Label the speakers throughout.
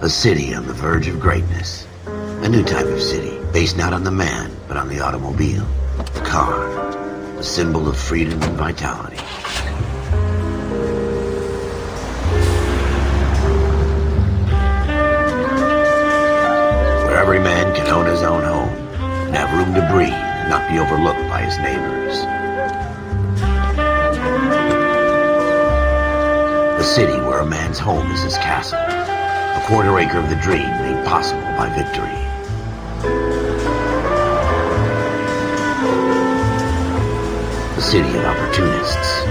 Speaker 1: A city on the verge of greatness. A new type of city, based not on the man, but on the automobile. The car. A symbol of freedom and vitality. Where every man can own his own home, and have room to breathe, and not be overlooked by his neighbors. The city where a man's home is his castle. A quarter acre of the dream made possible by victory. The city of opportunists.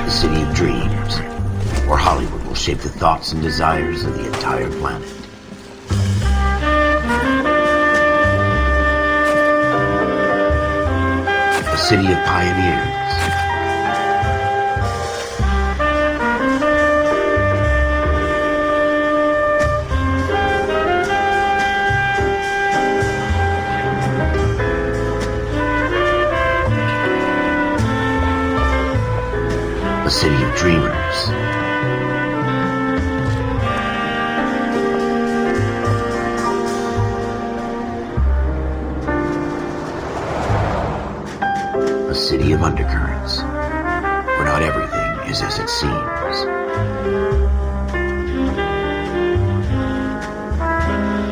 Speaker 1: The city of dreams, where Hollywood will shape the thoughts and desires of the entire planet. The city of pioneers. A city of dreamers. A city of undercurrents, where not everything is as it seems.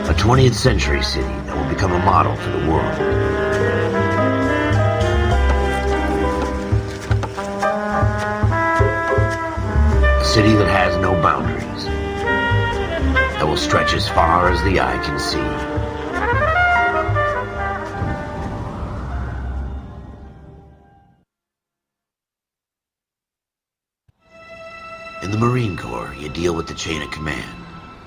Speaker 1: A 20th century city that will become a model for the world. A city that has no boundaries, that will stretch as far as the eye can see. In the Marine Corps, you deal with the chain of command.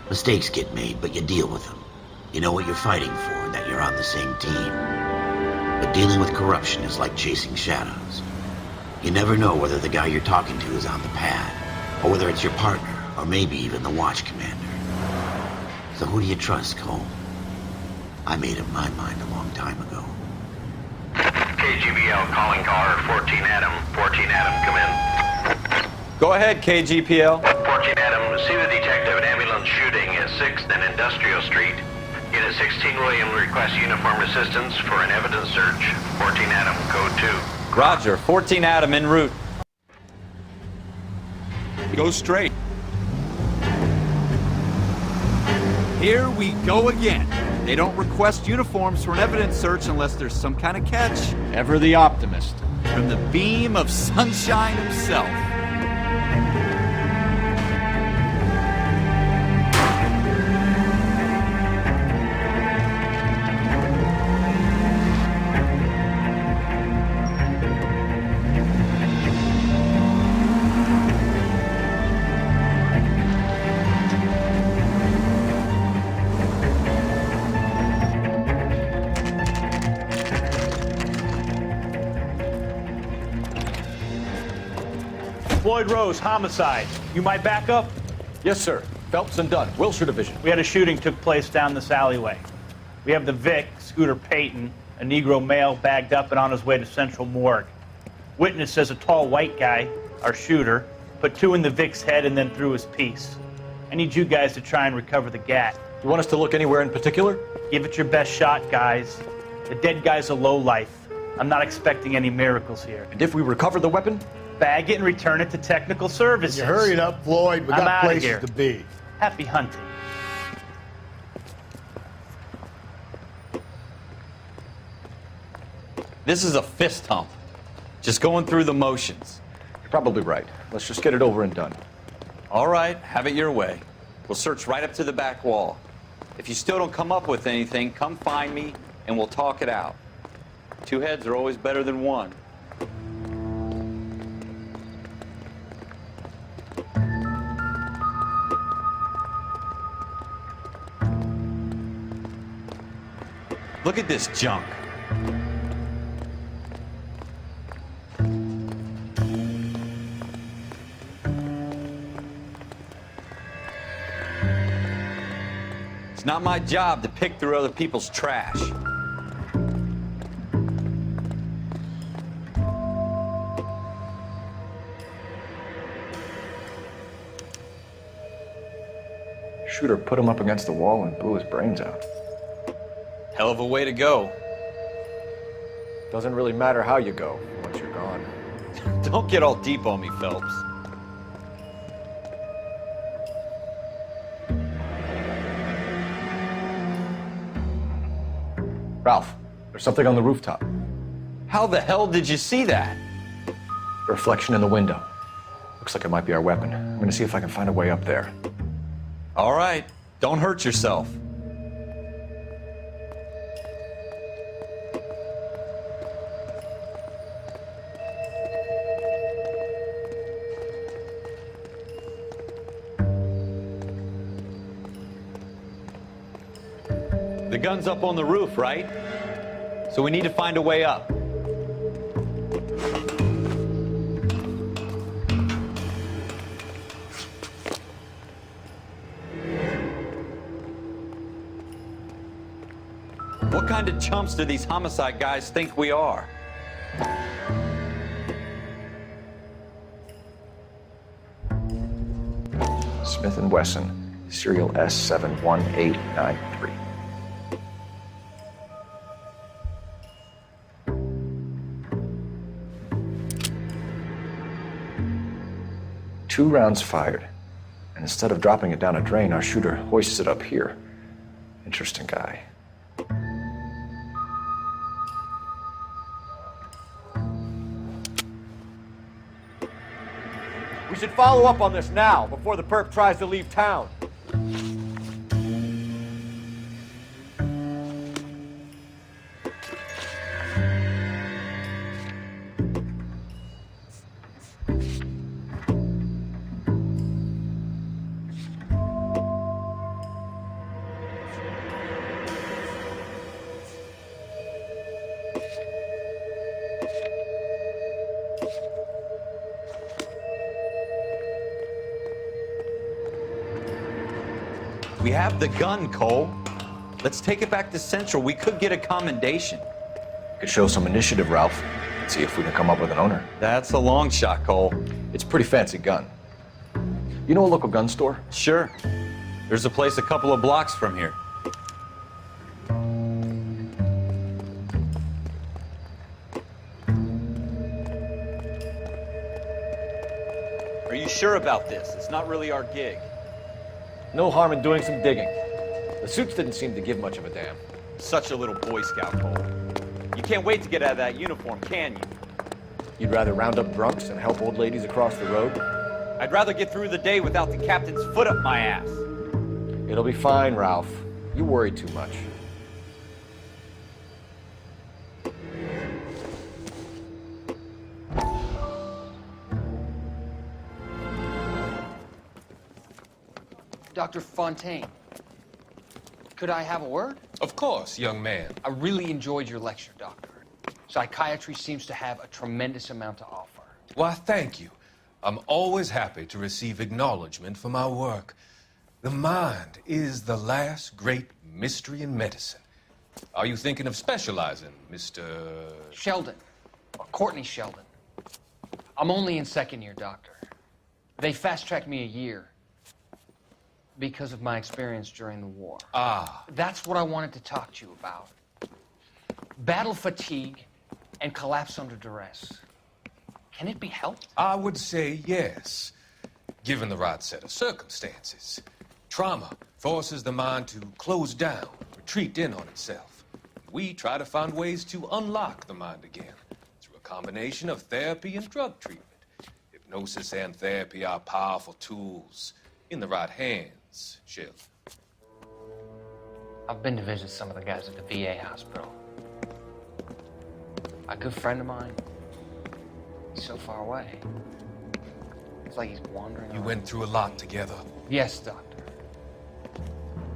Speaker 1: Mistakes get made, but you deal with them. You know what you're fighting for and that you're on the same team. But dealing with corruption is like chasing shadows. You never know whether the guy you're talking to is on the pad, or whether it's your partner, or maybe even the watch commander. So who do you trust, Cole? I made up my mind a long time ago.
Speaker 2: KGBL calling caller 14 Adam. 14 Adam, come in.
Speaker 3: Go ahead, KGPL.
Speaker 2: 14 Adam, see the detective at ambulance shooting at 6th and Industrial Street. Unit 16 William requests uniformed assistance for an evidence search. 14 Adam, code 2.
Speaker 3: Roger, 14 Adam en route.
Speaker 4: Go straight. Here we go again. They don't request uniforms for an evidence search unless there's some kind of catch.
Speaker 5: Ever the optimist.
Speaker 4: From the beam of sunshine himself.
Speaker 6: Floyd Rose, homicide. You my backup?
Speaker 5: Yes, sir. Phelps and Dunn, Wilshire Division.
Speaker 6: We had a shooting took place down this alleyway. We have the Vic, Scooter Payton, a Negro male bagged up and on his way to Central Morgue. Witness says a tall white guy, our shooter, put 2 in the Vic's head and then threw his piece. I need you guys to try and recover the gat.
Speaker 5: You want us to look anywhere in particular?
Speaker 6: Give it your best shot, guys. The dead guy's a lowlife. I'm not expecting any miracles here.
Speaker 5: And if we recover the weapon?
Speaker 6: Bag it and return it to technical services.
Speaker 7: You hurry it up, Floyd. We
Speaker 6: I'm
Speaker 7: got
Speaker 6: outta
Speaker 7: places
Speaker 6: here.
Speaker 7: to be.
Speaker 6: Happy hunting.
Speaker 3: This is a fist hump. Just going through the motions.
Speaker 5: You're probably right. Let's just get it over and done.
Speaker 3: All right, have it your way. We'll search right up to the back wall. If you still don't come up with anything, come find me and we'll talk it out. 2 heads are always better than 1. Look at this junk. It's not my job to pick through other people's trash.
Speaker 5: Schroeder put him up against the wall and blew his brains out.
Speaker 3: Hell of a way to go.
Speaker 5: Doesn't really matter how you go once you're gone.
Speaker 3: Don't get all deep on me, Phelps.
Speaker 5: Ralph, there's something on the rooftop.
Speaker 3: How the hell did you see that?
Speaker 5: A reflection in the window. Looks like it might be our weapon. I'm gonna see if I can find a way up there.
Speaker 3: All right, don't hurt yourself. The gun's up on the roof, right? So we need to find a way up. What kind of chumps do these homicide guys think we are?
Speaker 5: Smith & Wesson, serial S71893. Two rounds fired, and instead of dropping it down a drain, our shooter hoists it up here. Interesting guy. We should follow up on this now, before the perp tries to leave town.
Speaker 3: We have the gun, Cole. Let's take it back to Central. We could get a commendation.
Speaker 5: Could show some initiative, Ralph. See if we can come up with an owner.
Speaker 3: That's a long shot, Cole.
Speaker 5: It's a pretty fancy gun. You know a local gun store?
Speaker 3: Sure. There's a place a couple of blocks from here. Are you sure about this? It's not really our gig.
Speaker 5: No harm in doing some digging. The suits didn't seem to give much of a damn.
Speaker 3: Such a little Boy Scout, Cole. You can't wait to get out of that uniform, can you?
Speaker 5: You'd rather round up drunks and help old ladies across the road?
Speaker 3: I'd rather get through the day without the captain's foot up my ass.
Speaker 5: It'll be fine, Ralph. You worry too much.
Speaker 7: Dr. Fontaine, could I have a word?
Speaker 8: Of course, young man.
Speaker 7: I really enjoyed your lecture, Doctor. Psychiatry seems to have a tremendous amount to offer.
Speaker 8: Why, thank you. I'm always happy to receive acknowledgement for my work. The mind is the last great mystery in medicine. Are you thinking of specializing, Mr.
Speaker 7: Sheldon, or Courtney Sheldon. I'm only in second year, Doctor. They fast-tracked me a year because of my experience during the war.
Speaker 8: Ah.
Speaker 7: That's what I wanted to talk to you about. Battle fatigue and collapse under duress. Can it be helped?
Speaker 8: I would say yes, given the right set of circumstances. Trauma forces the mind to close down, retreat in on itself. We try to find ways to unlock the mind again through a combination of therapy and drug treatment. Hypnosis and therapy are powerful tools in the right hands, Sheldon.
Speaker 7: I've been to visit some of the guys at the VA hospital. A good friend of mine, he's so far away. It's like he's wandering
Speaker 8: You
Speaker 7: around.
Speaker 8: went through a lot together.
Speaker 7: Yes, Doctor.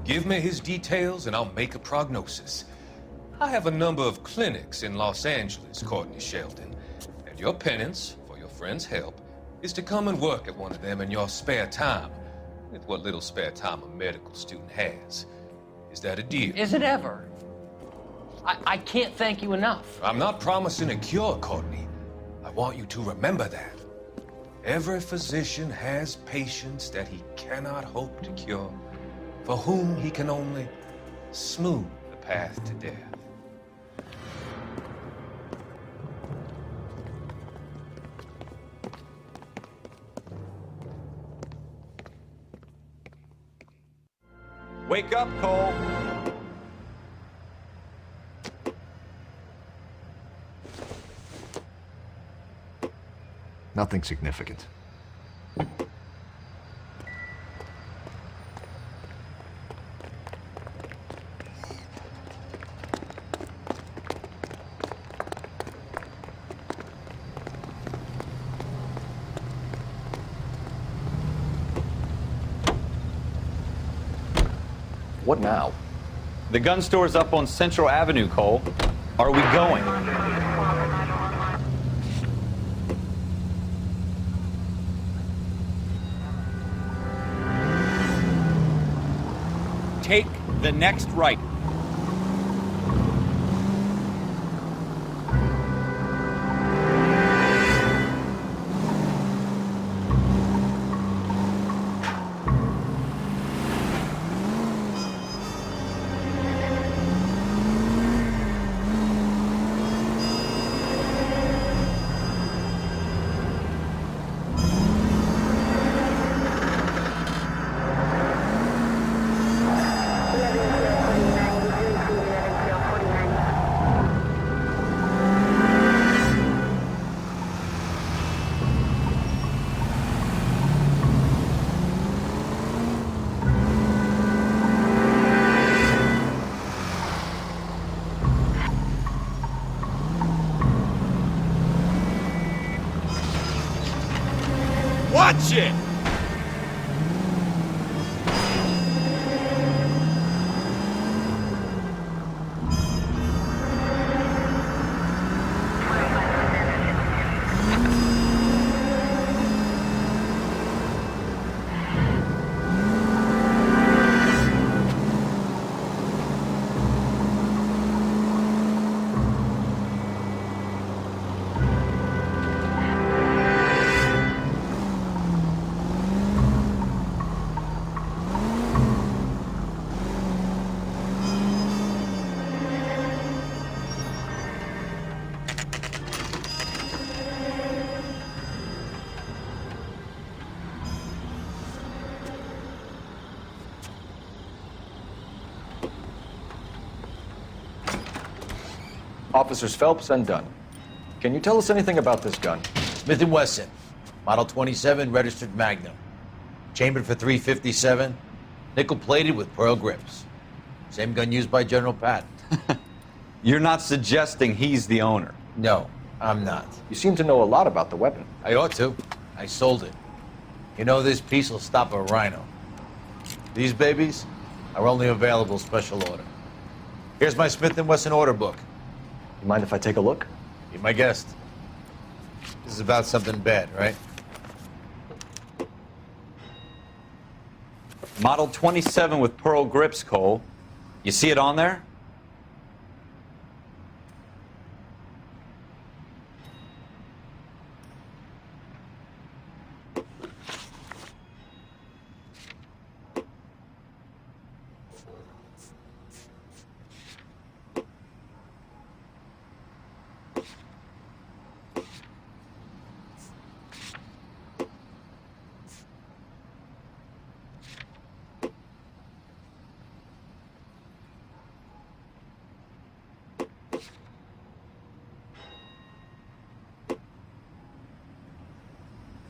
Speaker 8: Give me his details and I'll make a prognosis. I have a number of clinics in Los Angeles, Courtney Sheldon, and your penance, for your friend's help, is to come and work at one of them in your spare time, with what little spare time a medical student has. Is that a deal?
Speaker 7: Is it ever? I can't thank you enough.
Speaker 8: I'm not promising a cure, Courtney. I want you to remember that. Every physician has patients that he cannot hope to cure. for whom he can only smooth the path to death.
Speaker 3: Wake up, Cole.
Speaker 5: Nothing significant. What now?
Speaker 3: The gun store's up on Central Avenue, Cole. Are we going?
Speaker 4: Take the next right. Watch it!
Speaker 5: Officers Phelps and Dunn. Can you tell us anything about this gun?
Speaker 9: Smith & Wesson, Model 27, registered Magnum. Chambered for .357, nickel-plated with pearl grips. Same gun used by General Patton.
Speaker 3: You're not suggesting he's the owner.
Speaker 9: No, I'm not.
Speaker 5: You seem to know a lot about the weapon.
Speaker 9: I ought to. I sold it. You know, this piece will stop a rhino. These babies are only available special order. Here's my Smith & Wesson order book.
Speaker 5: You mind if I take a look?
Speaker 9: Be my guest. This is about something bad, right?
Speaker 3: Model 27 with pearl grips, Cole. You see it on there?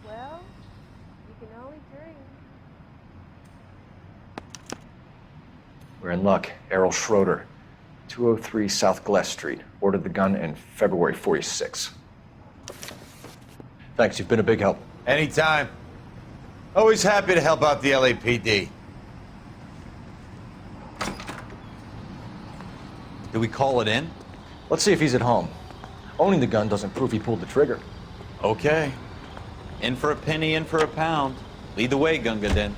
Speaker 10: Well, you can only dream.
Speaker 5: We're in luck. Errol Schroeder, 203 South Glass Street. Ordered the gun in February '46. Thanks, you've been a big help.
Speaker 9: Anytime. Always happy to help out the LAPD.
Speaker 3: Do we call it in?
Speaker 5: Let's see if he's at home. Owning the gun doesn't prove he pulled the trigger.
Speaker 3: Okay. In for a penny, in for a pound. Lead the way, Gunga Din.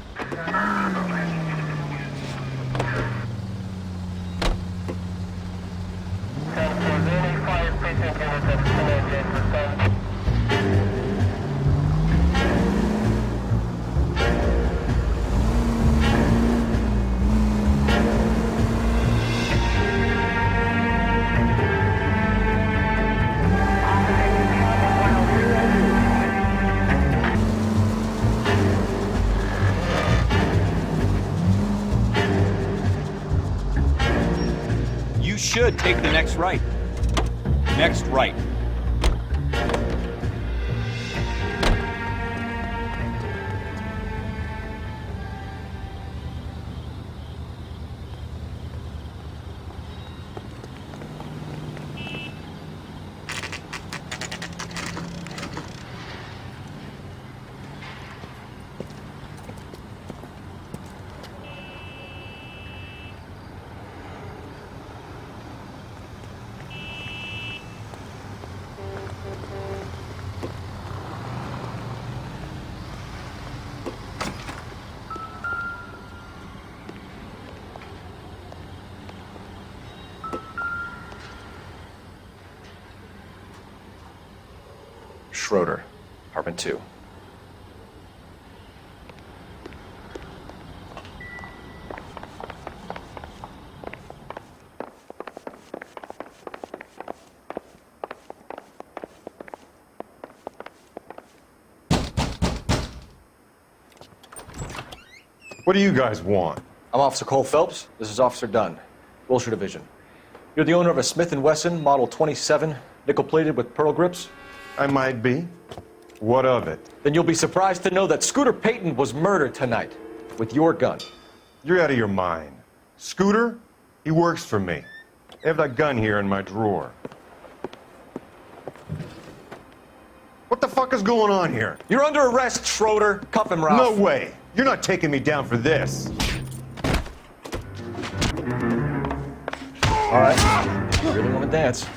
Speaker 3: should take the next right. Next right.
Speaker 5: Schroeder, apartment 2.
Speaker 11: What do you guys want?
Speaker 5: I'm Officer Cole Phelps. This is Officer Dunn, Wilshire Division. You're the owner of a Smith & Wesson Model 27, nickel-plated with pearl grips?
Speaker 11: I might be. What of it?
Speaker 5: Then you'll be surprised to know that Scooter Payton was murdered tonight with your gun.
Speaker 11: You're out of your mind. Scooter? He works for me. I have that gun here in my drawer. What the fuck is going on here?
Speaker 5: You're under arrest, Schroeder. Cuff him, Ralph.
Speaker 11: No way. You're not taking me down for this.
Speaker 5: All right. You really want to dance?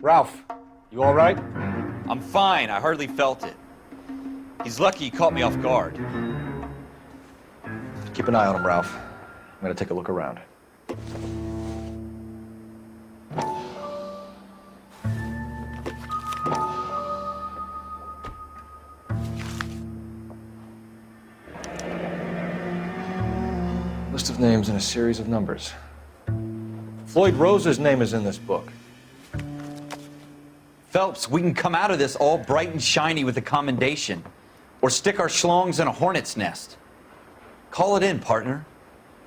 Speaker 5: Ralph, you all right?
Speaker 3: I'm fine. I hardly felt it. He's lucky he caught me off guard.
Speaker 5: Keep an eye on him, Ralph. I'm going to take a look around. List of names and a series of numbers. Floyd Rose's name is in this book.
Speaker 3: Phelps, we can come out of this all bright and shiny with a commendation, or stick our schlongs in a hornet's nest. Call it in, partner,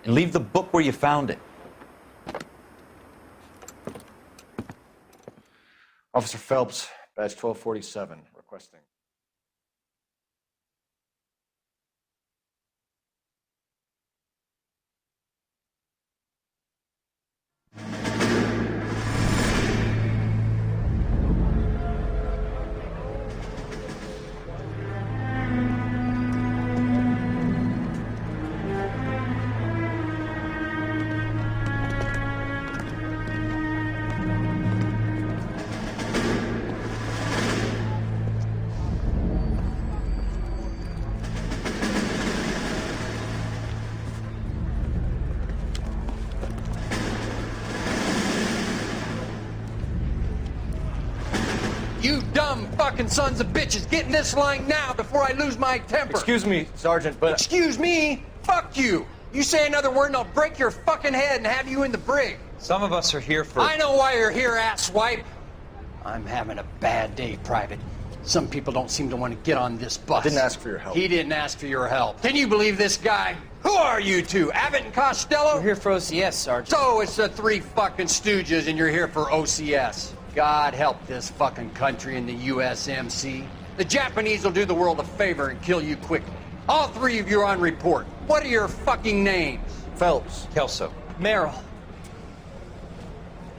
Speaker 3: and leave the book where you found it.
Speaker 5: Officer Phelps, badge 1247, requesting.
Speaker 7: You dumb fucking sons of bitches, get in this line now before I lose my temper.
Speaker 5: Excuse me, Sergeant, but...
Speaker 7: Excuse me? Fuck you. You say another word and I'll break your fucking head and have you in the brig.
Speaker 3: Some of us are here for...
Speaker 7: I know why you're here, asswipe. I'm having a bad day, Private. Some people don't seem to want to get on this bus.
Speaker 5: I didn't ask for your help.
Speaker 7: He didn't ask for your help. Can you believe this guy? Who are you two? Abbott and Costello?
Speaker 12: We're here for OCS, Sergeant.
Speaker 7: So it's the three fucking stooges and you're here for OCS. God help this fucking country and the USMC. The Japanese will do the world a favor and kill you quickly. All three of you are on report. What are your fucking names?
Speaker 5: Phelps.
Speaker 3: Kelso.
Speaker 12: Merrill.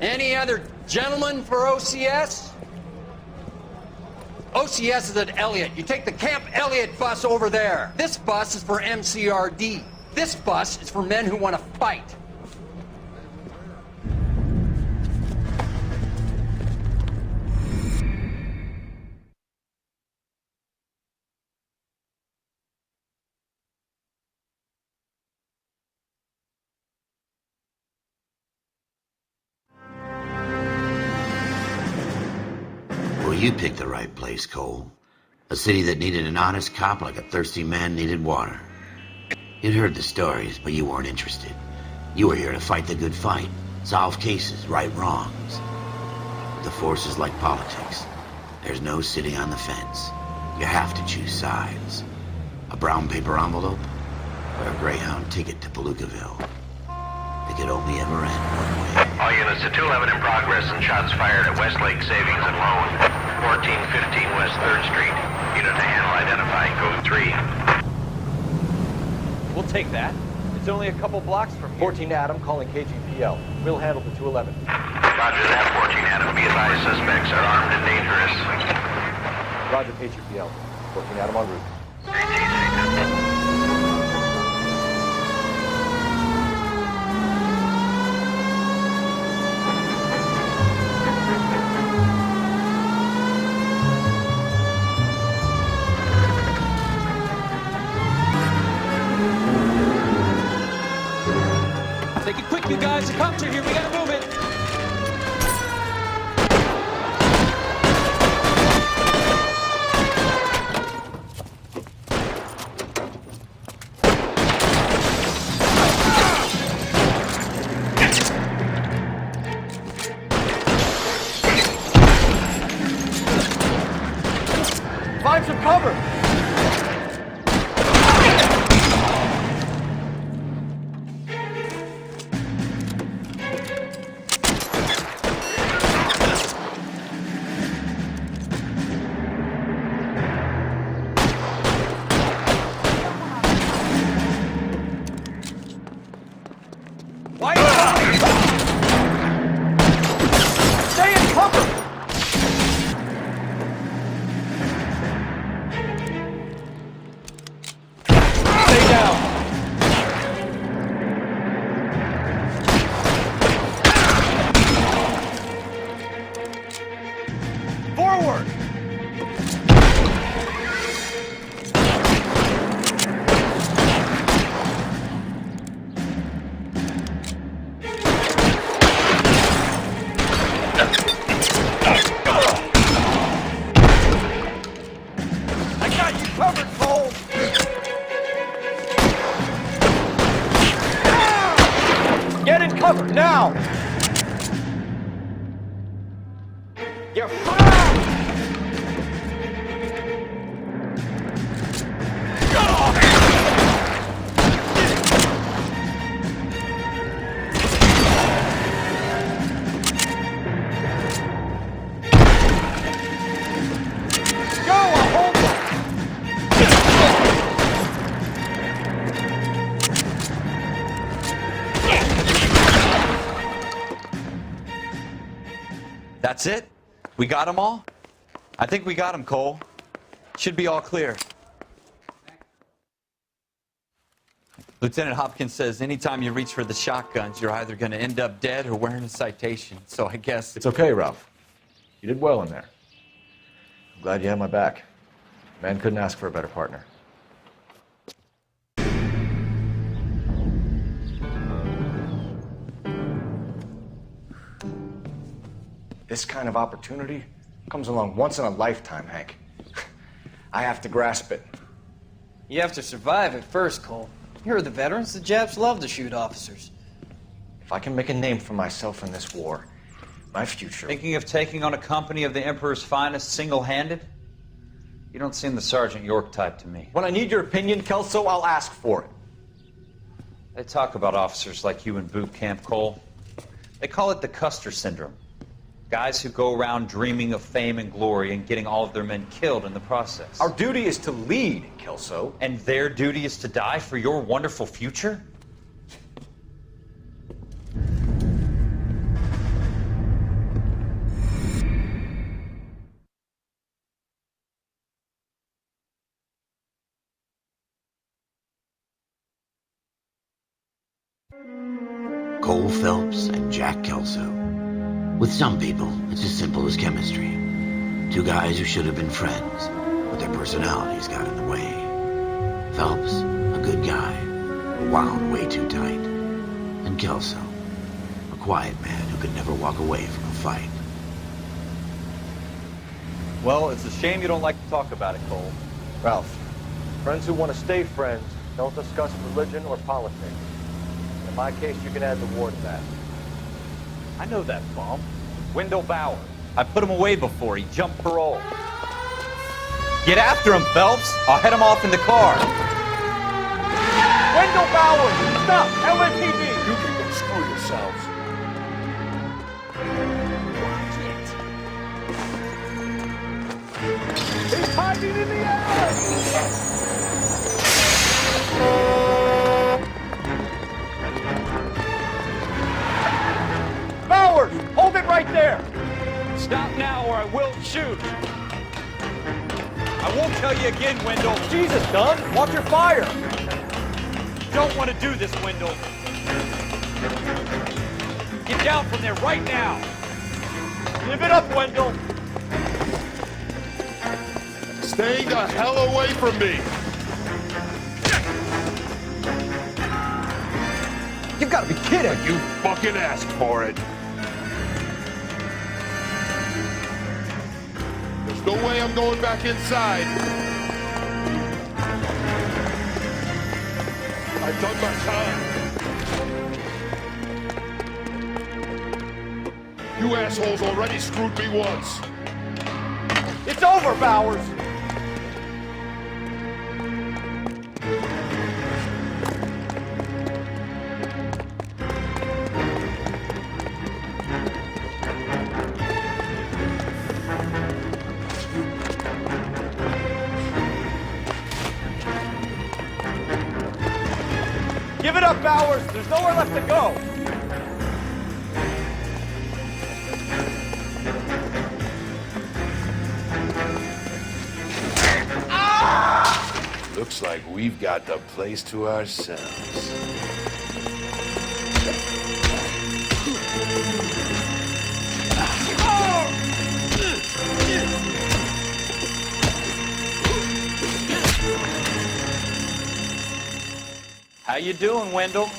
Speaker 7: Any other gentlemen for OCS? OCS is at Elliott. You take the Camp Elliott bus over there. This bus is for MCRD. This bus is for men who want to fight.
Speaker 1: Well, you picked the right place, Cole. A city that needed an honest cop like a thirsty man needed water. You'd heard the stories, but you weren't interested. You were here to fight the good fight, solve cases, right wrongs. the Force is like politics. There's no sitting on the fence. You have to choose sides. A brown paper envelope or a Greyhound ticket to Palookaville. It could only ever end one way.
Speaker 2: All units to 211 in progress and shots fired at Westlake Savings and Loan, 1415 West 3rd Street. Unit to handle identified, code 3.
Speaker 3: We'll take that. It's only a couple blocks from here.
Speaker 5: 14 Adam calling KGPL. We'll handle the 211.
Speaker 2: Roger that, 14 Adam. Be advised, suspects are armed and dangerous.
Speaker 5: Roger, KGPL. 14 Adam en route.
Speaker 3: Take it quick, you guys. The cops are here. We gotta move it.
Speaker 5: Find some cover! Stay in cover! Stay down! Forward! I got you covered, Cole! Get in cover, now! You're Go, I'll hold you!
Speaker 3: That's it? We got them all? I think we got them, Cole. Should be all clear. Lieutenant Hopkins says anytime you reach for the shotguns, you're either going to end up dead or wearing a citation. So I guess...
Speaker 5: It's okay, Ralph. You did well in there. I'm glad you had my back. Man couldn't ask for a better partner. This kind of opportunity comes along once in a lifetime, Hank. I have to grasp it.
Speaker 12: You have to survive it first, Cole. You're the veterans. The Japs love to shoot officers.
Speaker 5: If I can make a name for myself in this war, my future...
Speaker 3: Thinking of taking on a company of the Emperor's finest single-handed? You don't seem the Sergeant York type to me.
Speaker 5: When I need your opinion, Kelso, I'll ask for it.
Speaker 3: They talk about officers like you in boot camp, Cole. They call it the Custer Syndrome. Guys who go around dreaming of fame and glory and getting all of their men killed in the process.
Speaker 5: Our duty is to lead, Kelso.
Speaker 3: And their duty is to die for your wonderful future?
Speaker 1: Cole Phelps and Jack Kelso. With some people, it's as simple as chemistry. Two guys who should have been friends, but their personalities got in the way. Phelps, a good guy, but wound way too tight. And Kelso, a quiet man who could never walk away from a fight.
Speaker 3: Well, it's a shame you don't like to talk about it, Cole.
Speaker 5: Ralph, friends who want to stay friends don't discuss religion or politics. In my case, you can add the war to that.
Speaker 3: I know that bum. Wendell Bauer. I put him away before. He jumped parole. Get after him, Phelps. I'll head him off in the car.
Speaker 6: Wendell Bowers! Stop! LAPD!
Speaker 9: You can go screw yourselves.
Speaker 6: He's hiding in the alley! Bowers! Hold it right there!
Speaker 3: Stop now or I will shoot. I won't tell you again, Wendell.
Speaker 6: Jesus, Dunn! Watch your fire!
Speaker 3: Don't want to do this, Wendell. Get down from there right now.
Speaker 6: Give it up, Wendell!
Speaker 11: Stay the hell away from me!
Speaker 9: You've got to be kidding!
Speaker 11: You fucking asked for it! There's no way I'm going back inside. I've done my time. You assholes already screwed me once.
Speaker 6: It's over, Bowers! Give it up, Bowers! There's nowhere left to go!
Speaker 11: Looks like we've got the place to ourselves.
Speaker 3: How you doing, Wendell?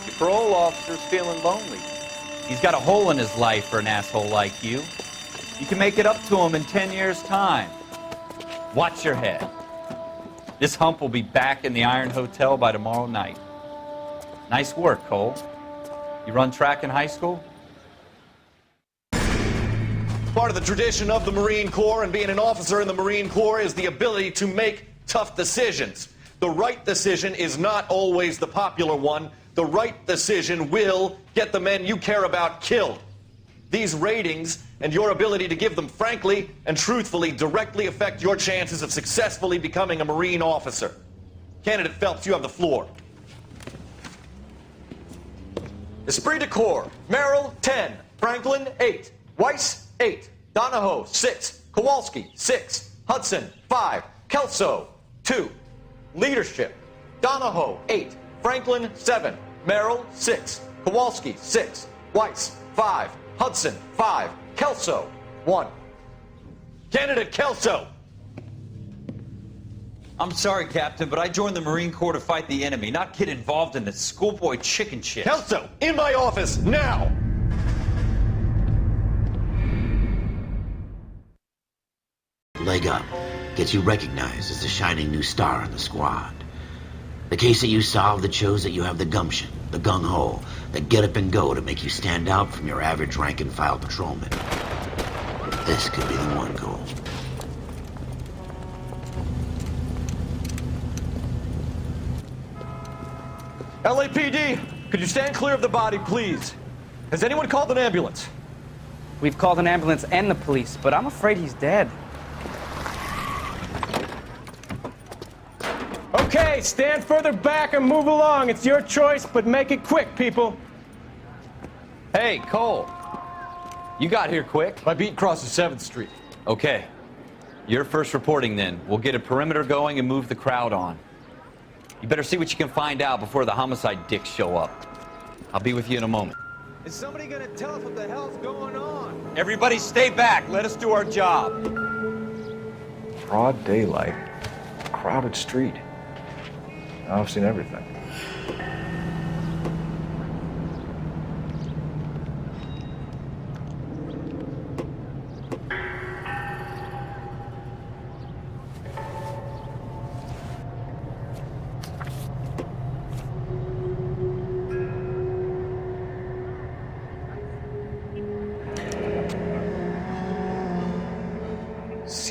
Speaker 3: Your parole officer's feeling lonely. He's got a hole in his life for an asshole like you. You can make it up to him in 10 years' time. Watch your head. This hump will be back in the Iron Hotel by tomorrow night. Nice work, Cole. You run track in high school?
Speaker 13: Part of the tradition of the Marine Corps and being an officer in the Marine Corps is the ability to make tough decisions. The right decision is not always the popular one. The right decision will get the men you care about killed. These ratings and your ability to give them frankly and truthfully directly affect your chances of successfully becoming a Marine officer. Candidate Phelps, you have the floor. Esprit de Corps, Merrill, 10. Franklin, 8. Weiss, 8. Donahoe, 6. Kowalski, 6. Hudson, 5. Kelso, 2. Leadership, Donahoe, 8. Franklin, 7. Merrill, 6. Kowalski, 6. Weiss, 5. Hudson, 5. Kelso, 1. Candidate Kelso.
Speaker 3: I'm sorry, Captain, but I joined the Marine Corps to fight the enemy, not get involved in this schoolboy chicken shit.
Speaker 13: Kelso, in my office, now!
Speaker 1: Leg up gets you recognized as the shining new star in the squad. The case that you solved that shows that you have the gumption, the gung-ho, the get up and go to make you stand out from your average rank-and-file patrolman. This could be the one goal.
Speaker 13: LAPD, could you stand clear of the body, please? Has anyone called an ambulance?
Speaker 14: We've called an ambulance and the police, but I'm afraid he's dead.
Speaker 15: Okay, stand further back and move along. It's your choice, but make it quick, people.
Speaker 3: Hey, Cole. You got here quick.
Speaker 13: My beat crosses 7th Street.
Speaker 3: Okay. You're first reporting then. We'll get a perimeter going and move the crowd on. You better see what you can find out before the homicide dicks show up. I'll be with you in a moment.
Speaker 9: Is somebody gonna tell us what the hell's going on?
Speaker 3: Everybody stay back. Let us do our job.
Speaker 5: Broad daylight, crowded street. I've seen everything.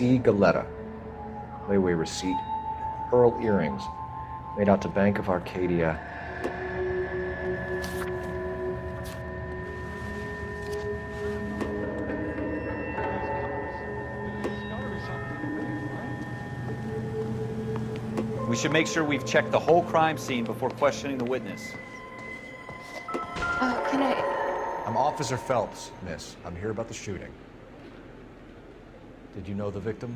Speaker 5: C. Galetta. Layaway receipt. Pearl earrings. Made out to Bank of Arcadia.
Speaker 3: We should make sure we've checked the whole crime scene before questioning the witness.
Speaker 10: Can I...
Speaker 5: I'm Officer Phelps, miss. I'm here about the shooting. Did you know the victim?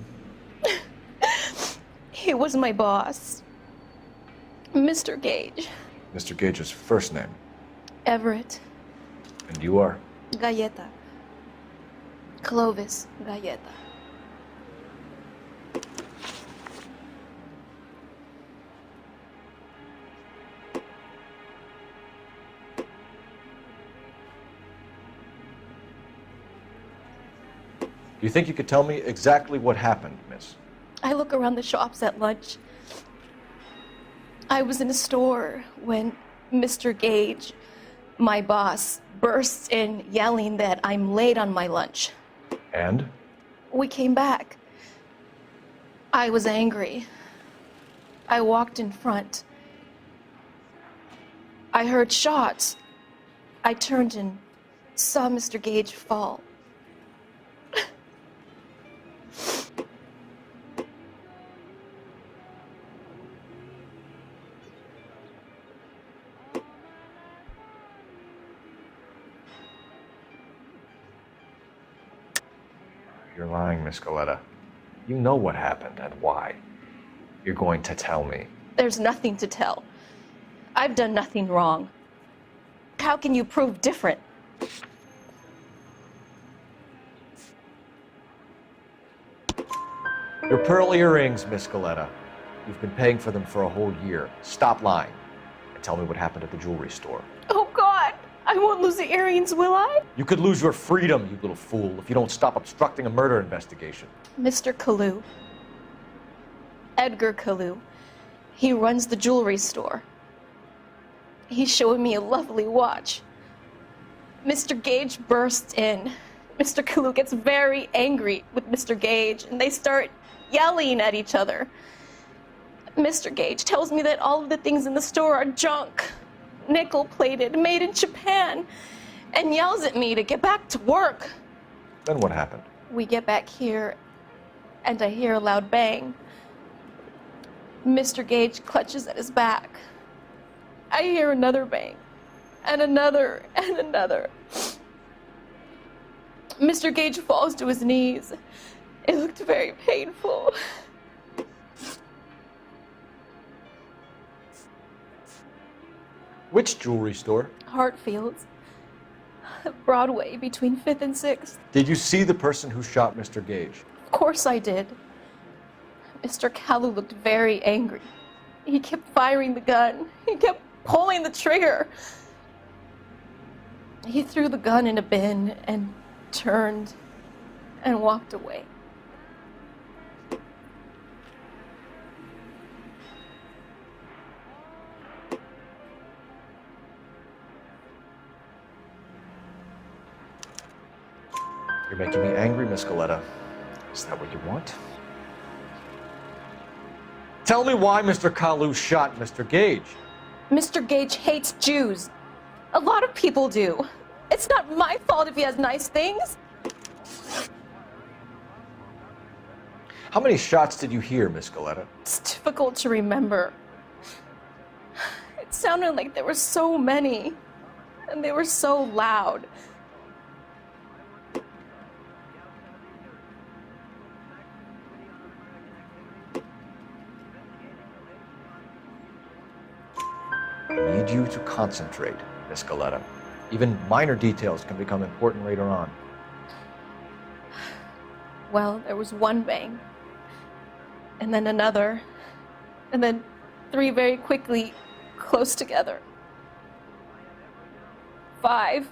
Speaker 10: He was my boss. Mr. Gage.
Speaker 5: Mr. Gage's first name.
Speaker 10: Everett.
Speaker 5: And you are?
Speaker 10: Galleta. Clovis Galleta.
Speaker 5: Do you think you could tell me exactly what happened, miss?
Speaker 10: I look around the shops at lunch. I was in a store when Mr. Gage, my boss, bursts in yelling that I'm late on my lunch.
Speaker 5: And?
Speaker 10: We came back. I was angry. I walked in front. I heard shots. I turned and saw Mr. Gage fall.
Speaker 5: You're lying, Miss Galetta. You know what happened and why. You're going to tell me.
Speaker 10: There's nothing to tell. I've done nothing wrong. How can you prove different?
Speaker 5: Your pearl earrings, Miss Galetta. You've been paying for them for a whole year. Stop lying and tell me what happened at the jewelry store.
Speaker 10: Oh, God! I won't lose the earrings, will I?
Speaker 5: You could lose your freedom, you little fool, if you don't stop obstructing a murder investigation.
Speaker 10: Mr. Khalu. Edgar Khalu. He runs the jewelry store. He's showing me a lovely watch. Mr. Gage bursts in. Mr. Khalu gets very angry with Mr. Gage, and they start yelling at each other. Mr. Gage tells me that all of the things in the store are junk, nickel-plated, made in Japan, and yells at me to get back to work.
Speaker 5: Then what happened?
Speaker 10: We get back here, and I hear a loud bang. Mr. Gage clutches at his back. I hear another bang, and another, and another. Mr. Gage falls to his knees. It looked very painful.
Speaker 5: Which jewelry store?
Speaker 10: Hartfield's. Broadway, between 5th and 6th.
Speaker 5: Did you see the person who shot Mr. Gage?
Speaker 10: Of course I did. Mr. Khalu looked very angry. He kept firing the gun. He kept pulling the trigger. He threw the gun in a bin and turned and walked away.
Speaker 5: You're making me angry, Miss Galetta. Is that what you want? Tell me why Mr. Khalu shot Mr. Gage.
Speaker 10: Mr. Gage hates Jews. A lot of people do. It's not my fault if he has nice things.
Speaker 5: How many shots did you hear, Miss Galetta?
Speaker 10: It's difficult to remember. It sounded like there were so many, and they were so loud.
Speaker 5: I need you to concentrate, Miss Galetta. Even minor details can become important later on.
Speaker 10: Well, there was one bang, and then another, and then 3 very quickly, close together. 5.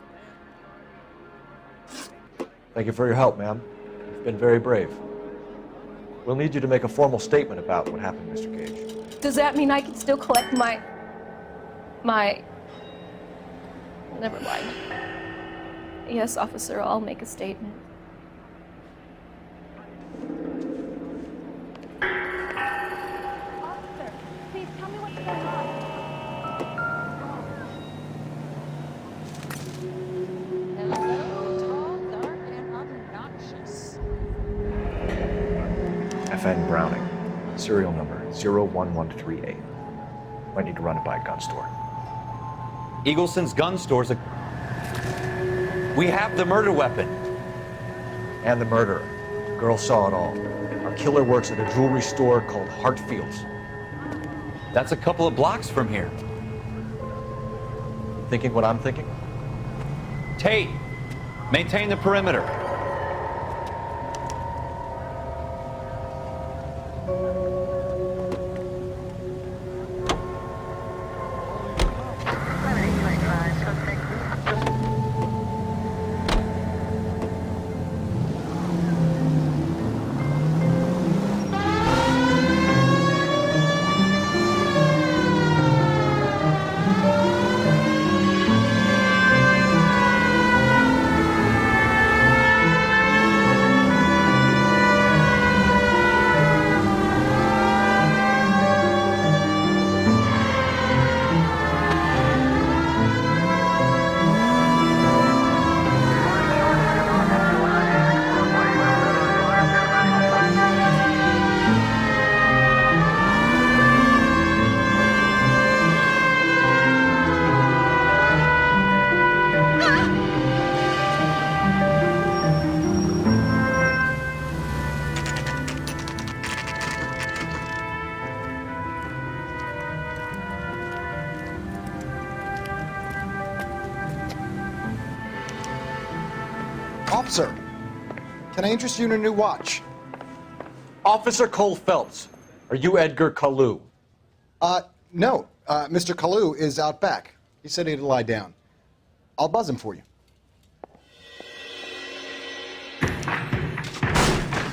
Speaker 5: Thank you for your help, ma'am. You've been very brave. We'll need you to make a formal statement about what happened, Mr. Gage.
Speaker 10: Does that mean I can still collect my... Never mind. Yes, officer, I'll make a statement.
Speaker 5: Feng Browning, serial number 01138. Might need to run it by a gun store.
Speaker 3: Eagleson's gun store's a... We have the murder weapon.
Speaker 5: And the murderer. The girl saw it all. Our killer works at a jewelry store called Hartfield's.
Speaker 3: That's a couple of blocks from here.
Speaker 5: Thinking what I'm thinking?
Speaker 3: Tate, maintain the perimeter.
Speaker 16: Officer, can I interest you in a new watch?
Speaker 5: Officer Cole Phelps, are you Edgar Khalu?
Speaker 16: No. Mr. Khalu is out back. He said he'd lie down. I'll buzz him for you.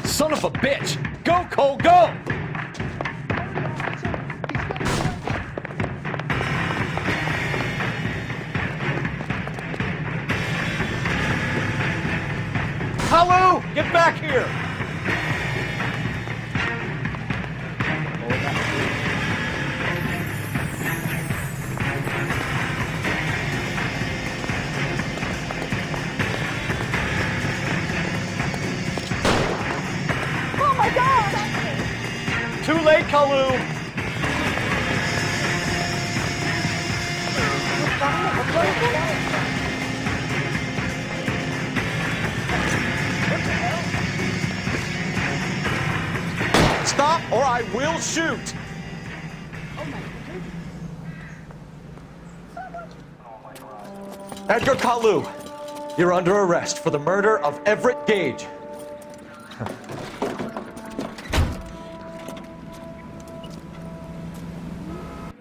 Speaker 4: Son of a bitch! Go, Cole, go! Khalu, get back here!
Speaker 10: Oh my God!
Speaker 4: Too late, Khalu! Stop or I will shoot!
Speaker 5: Edgar Khalu, you're under arrest for the murder of Everett Gage.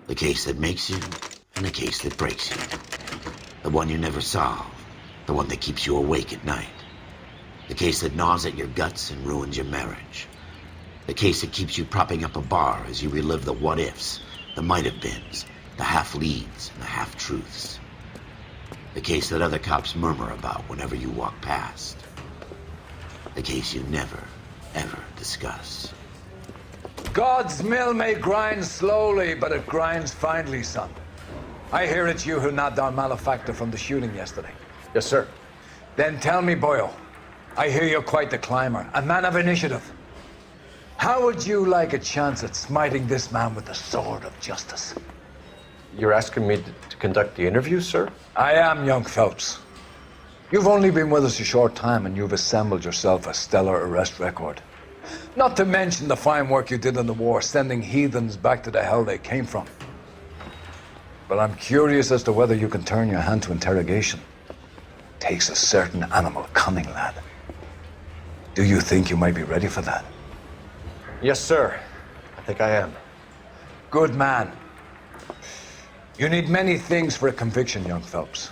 Speaker 1: The case that makes you, and the case that breaks you. The one you never solve. The one that keeps you awake at night. The case that gnaws at your guts and ruins your marriage. The case that keeps you propping up a bar as you relive the what-ifs, the might-have-beens, the half-leads, and the half-truths. The case that other cops murmur about whenever you walk past. The case you never, ever discuss.
Speaker 17: God's mill may grind slowly, but it grinds finely, son. I hear it's you who nabbed our malefactor from the shooting yesterday.
Speaker 5: Yes, sir.
Speaker 17: Then tell me, Boyle, I hear you're quite the climber, a man of initiative. How would you like a chance at smiting this man with the sword of justice?
Speaker 5: You're asking me to conduct the interview, sir?
Speaker 17: I am, young Phelps. You've only been with us a short time and you've assembled yourself a stellar arrest record. Not to mention the fine work you did in the war, sending heathens back to the hell they came from. But I'm curious as to whether you can turn your hand to interrogation. Takes a certain animal cunning, lad. Do you think you might be ready for that?
Speaker 5: Yes, sir. I think I am.
Speaker 17: Good man. You need many things for a conviction, young Phelps.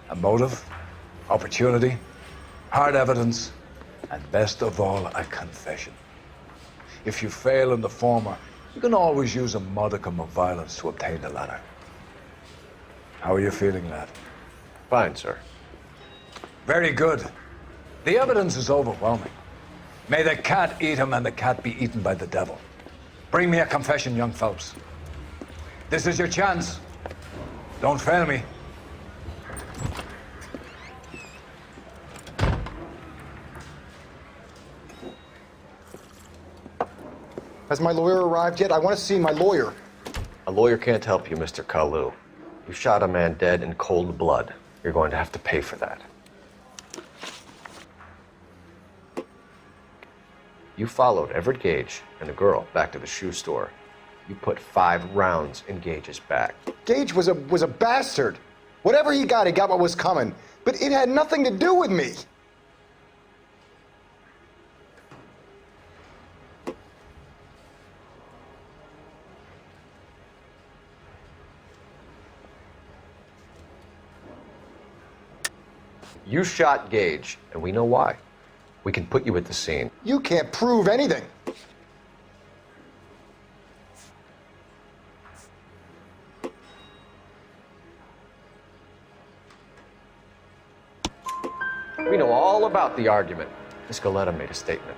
Speaker 17: A motive, opportunity, hard evidence, and best of all, a confession. If you fail in the former, you can always use a modicum of violence to obtain the latter. How are you feeling, lad?
Speaker 5: Fine, sir.
Speaker 17: Very good. The evidence is overwhelming. May the cat eat him and the cat be eaten by the devil. Bring me a confession, young Phelps. This is your chance. Don't fail me.
Speaker 16: Has my lawyer arrived yet? I want to see my lawyer.
Speaker 5: A lawyer can't help you, Mr. Khalu. You shot a man dead in cold blood. You're going to have to pay for that. You followed Everett Gage and the girl back to the shoe store. You put 5 rounds in Gage's back.
Speaker 16: Gage was a bastard. Whatever he got what was coming. But it had nothing to do with me.
Speaker 5: You shot Gage, and we know why. We can put you at the scene.
Speaker 16: You can't prove anything.
Speaker 5: We know all about the argument. Miss Galetta made a statement.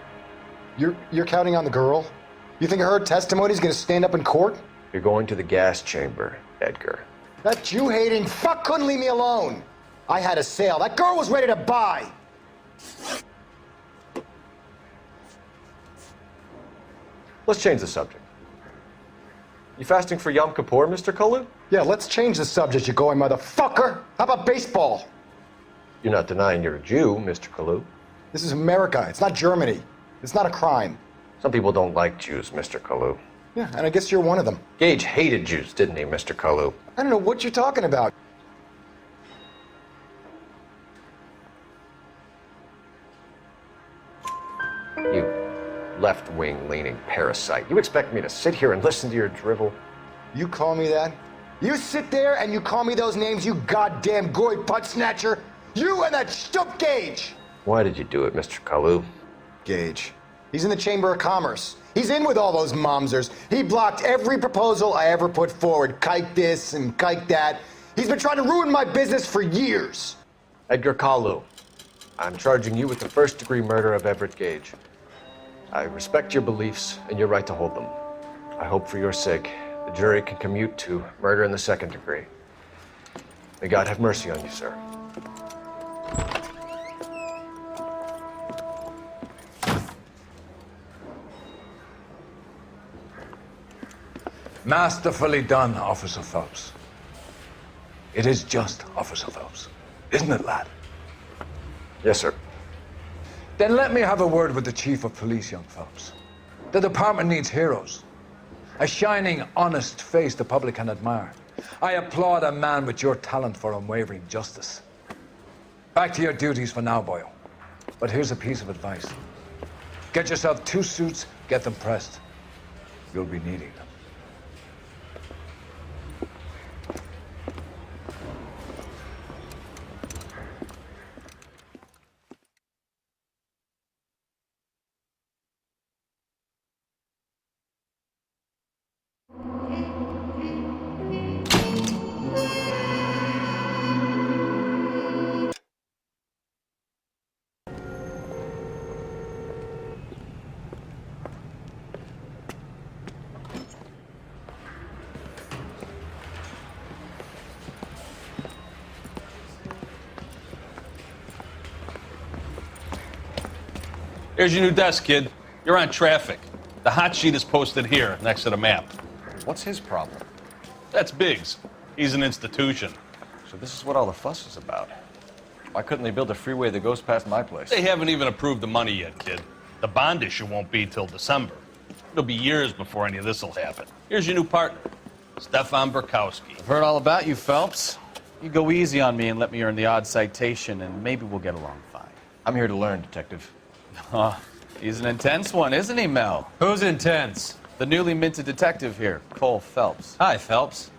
Speaker 16: You're counting on the girl? You think her testimony is going to stand up in court?
Speaker 5: You're going to the gas chamber, Edgar.
Speaker 16: That Jew-hating fuck couldn't leave me alone. I had a sale. That girl was ready to buy.
Speaker 5: Let's change the subject. You fasting for Yom Kippur, Mr. Khalu?
Speaker 16: Yeah, let's change the subject, you going motherfucker. How about baseball?
Speaker 5: You're not denying you're a Jew, Mr. Khalu.
Speaker 16: This is America. It's not Germany. It's not a crime.
Speaker 5: Some people don't like Jews, Mr. Khalu.
Speaker 16: Yeah, and I guess you're one of them.
Speaker 5: Gage hated Jews, didn't he, Mr. Khalu?
Speaker 16: I don't know what you're talking about.
Speaker 5: You left-wing leaning parasite. You expect me to sit here and listen to your drivel?
Speaker 16: You call me that? You sit there and you call me those names, you goddamn goy butt snatcher? You and that stup Gage!
Speaker 5: Why did you do it, Mr. Khalu?
Speaker 16: Gage. He's in the Chamber of Commerce. He's in with all those momsers. He blocked every proposal I ever put forward. Kike this and kike that. He's been trying to ruin my business for years.
Speaker 5: Edgar Khalu, I'm charging you with the first-degree murder of Everett Gage. I respect your beliefs and your right to hold them. I hope for your sake the jury can commute to murder in the second degree. May God have mercy on you, sir.
Speaker 17: Masterfully done, Officer Phelps. It is just Officer Phelps, isn't it, lad?
Speaker 5: Yes, sir.
Speaker 17: Then let me have a word with the Chief of Police, young Phelps. The department needs heroes. A shining, honest face the public can admire. I applaud a man with your talent for unwavering justice. Back to your duties for now, boyo. But here's a piece of advice. Get yourself 2 suits, get them pressed. You'll be needing them.
Speaker 18: Here's your new desk, kid. You're on traffic. The hot sheet is posted here, next to the map.
Speaker 5: What's his problem?
Speaker 18: That's Biggs. He's an institution.
Speaker 5: So this is what all the fuss is about. Why couldn't they build a freeway that goes past my place?
Speaker 18: They haven't even approved the money yet, kid. The bond issue won't be till December. It'll be years before any of this will happen. Here's your new partner, Stefan Burkowski.
Speaker 19: I've heard all about you, Phelps. You go easy on me and let me earn the odd citation, and maybe we'll get along fine.
Speaker 5: I'm here to learn, Detective.
Speaker 19: He's an intense one, isn't he, Mel?
Speaker 12: Who's intense?
Speaker 19: The newly minted detective here, Cole Phelps.
Speaker 12: Hi, Phelps.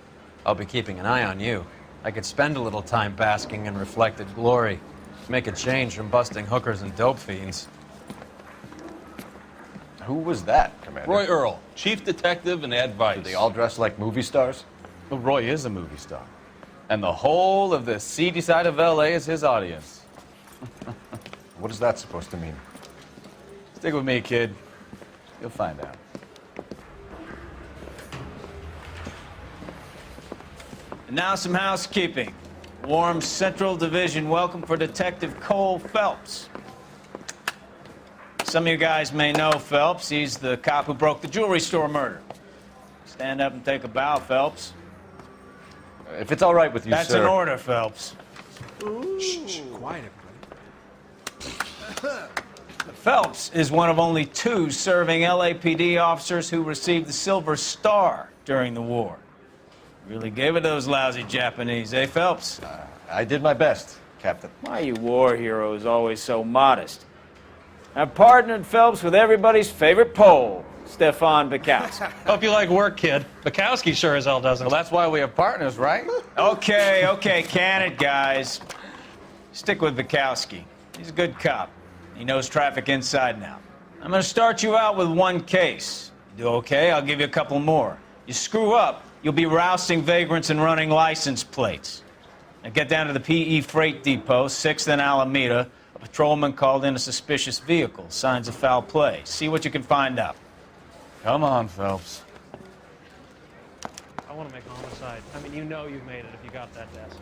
Speaker 12: I'll be keeping an eye on you. I could spend a little time basking in reflected glory. Make a change from busting hookers and dope fiends.
Speaker 5: Who was that, Commander?
Speaker 18: Roy Errol, chief detective and advice.
Speaker 5: Do they all dress like movie stars?
Speaker 19: Well, Roy is a movie star. And the whole of the seedy side of L.A. is his audience.
Speaker 5: What is that supposed to mean?
Speaker 19: Stick with me, kid. You'll find out. And now some housekeeping. Warm Central Division welcome for Detective Cole Phelps.
Speaker 6: Some of you guys may know Phelps. He's the cop who broke the jewelry store murder. Stand up and take a bow, Phelps.
Speaker 3: If it's all right with you,
Speaker 6: That's
Speaker 3: sir.
Speaker 6: an order, Phelps.
Speaker 20: Shh, quiet, everybody.
Speaker 6: Phelps is one of only 2 serving LAPD officers who received the Silver Star during the war. Really gave it those lousy Japanese, eh, Phelps?
Speaker 3: I did my best, Captain.
Speaker 6: Why are you war heroes always so modest? I've partnered Phelps with everybody's favorite Pole, Stefan Bukowski.
Speaker 18: Hope you like work, kid. Bukowski sure as hell doesn't.
Speaker 19: Well, that's why we have partners, right?
Speaker 6: Okay, can it, guys. Stick with Bukowski. He's a good cop. He knows traffic inside and out. I'm gonna start you out with 1 case. You do okay, I'll give you a couple more. You screw up, you'll be rousting vagrants and running license plates. Now get down to the PE Freight Depot, 6th and Alameda. A patrolman called in a suspicious vehicle. Signs of foul play. See what you can find out.
Speaker 19: Come on, Phelps.
Speaker 21: I want to make homicide. I mean, you know you've made it if you got that desk.